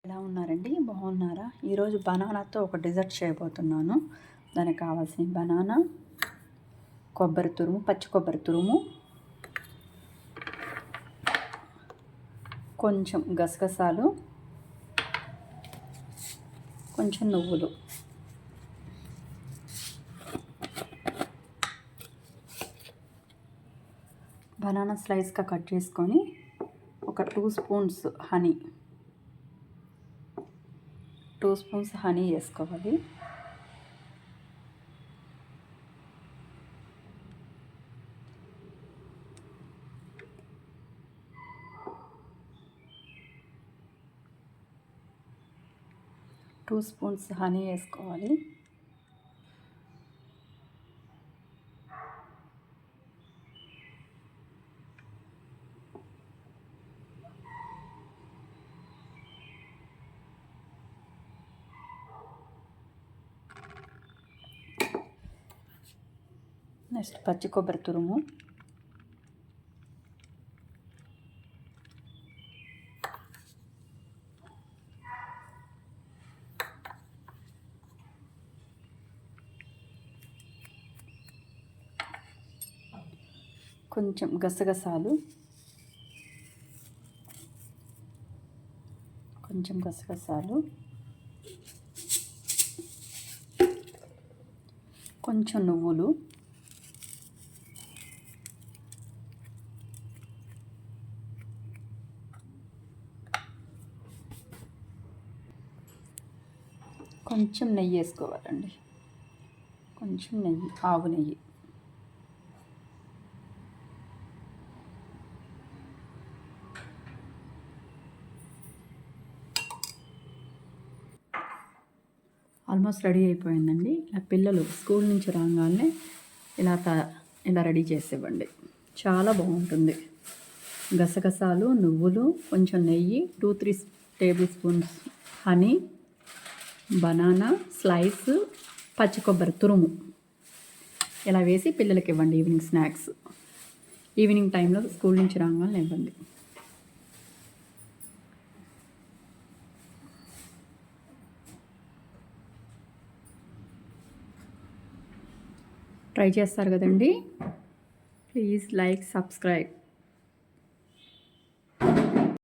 ఎలా ఉన్నారండి? బాగున్నారా? ఈరోజు బనానాతో ఒక డిజర్ట్ చేయబోతున్నాను. దానికి కావాల్సిన బనానా, కొబ్బరి తురుము, పచ్చి కొబ్బరి తురుము, కొంచెం గసగసాలు, కొంచెం నువ్వులు. బనానా స్లైస్గా కట్ చేసుకొని ఒక 2 స్పూన్స్ హనీ, 2 స్పూన్స్ హనీ వేసుకోవాలి. టూ స్పూన్స్ హనీ వేసుకోవాలి. నెక్స్ట్ పచ్చి కొబ్బరి తురుము, కొంచెం గసగసాలు, కొంచెం నువ్వులు, కొంచెం నెయ్యి వేసుకోవాలండి. కొంచెం నెయ్యి, ఆవు నెయ్యి. ఆల్మోస్ట్ రెడీ అయిపోయిందండి. ఇలా పిల్లలు స్కూల్ నుంచి రాగానే ఇలా రెడీ చేసివ్వండి. చాలా బాగుంటుంది. గసగసాలు, నువ్వులు, కొంచెం నెయ్యి, 2-3 table spoons honey, banana slice, పచ్చి కొబ్బరి తురుము ఇలా వేసి పిల్లలకి ఇవ్వండి. ఈవినింగ్ స్నాక్స్, ఈవినింగ్ టైంలో స్కూల్ నుంచి రాగానే ఇవ్వండి. ట్రై చేస్తారు కదండి. Please like, subscribe.